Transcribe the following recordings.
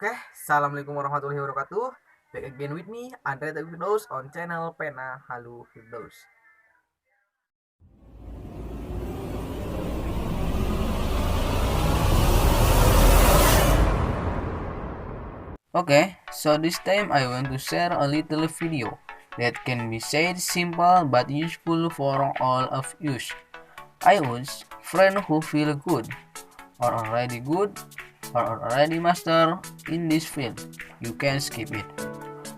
Oke, Assalamualaikum warahmatullahi wabarakatuh. Back again with me, Andre the Firdaus on channel Pena Halu Firdaus. Okay, so this time I want to share a little video that can be said simple but useful for all of you. I use friends who feel good, or already good, or already master in this field. You can skip it.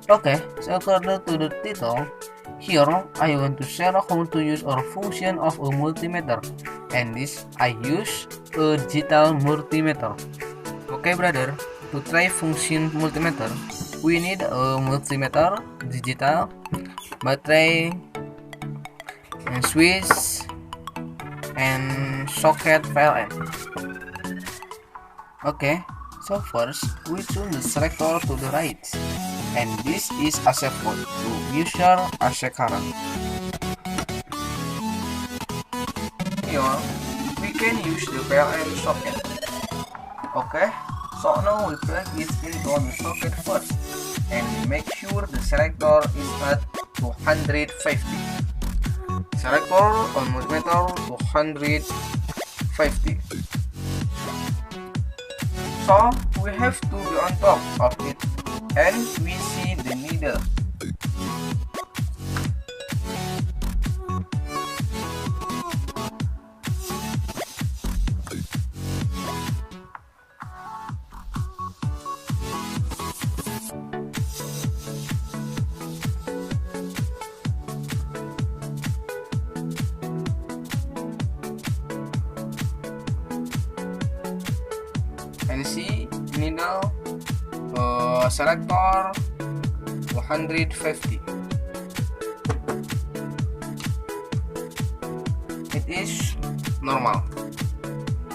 Okay, so according to the title, here I want to share how to use or function of a multimeter, and this I use a digital multimeter. Okay brother, to try function multimeter, we need a multimeter, digital, battery, and switch, and socket PLN. Okay, so first we turn the selector to the right, and this is AC port to measure AC current. Here we can use the PLN socket. Okay, so now we plug it into the socket first and make sure the selector is at 250. Selector on multimeter 250. So we have to be on top of it and we see the needle. And see needle selector 250. It is normal.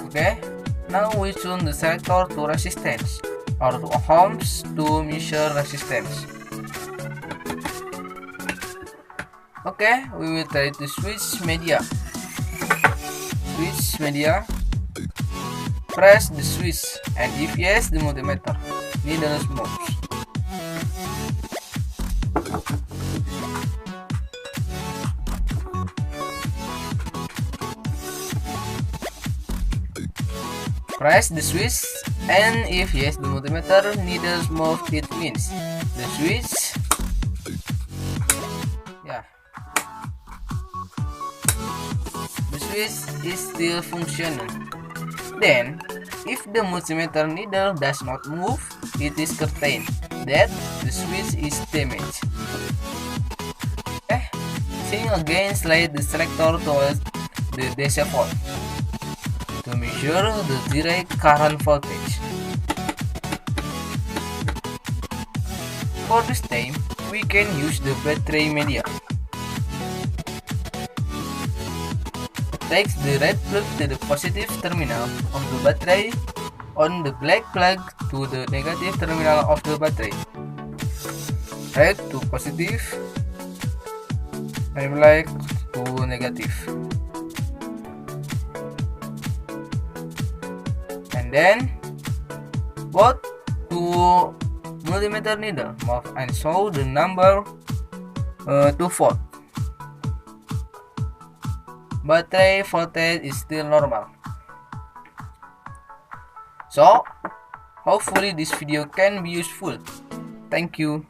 Okay, now we tune the selector to resistance or to ohms to measure resistance. Okay, we will try to switch media. Switch media. Press the switch, and if yes, the multimeter needle moves. Press the switch, and if yes, the multimeter needle moves. It means the switch, the switch is still functioning. Then, if the multimeter needle does not move, it is certain that the switch is damaged. Sing again, slide the selector towards the DC port to measure the direct current voltage. For this time, we can use the battery media. Takes the red plug to the positive terminal of the battery on the black plug to the negative terminal of the battery. Red to positive and black to negative. And then both to multimeter needle move and show the number 2 volt. Battery voltage is still normal. So, hopefully this video can be useful. Thank you.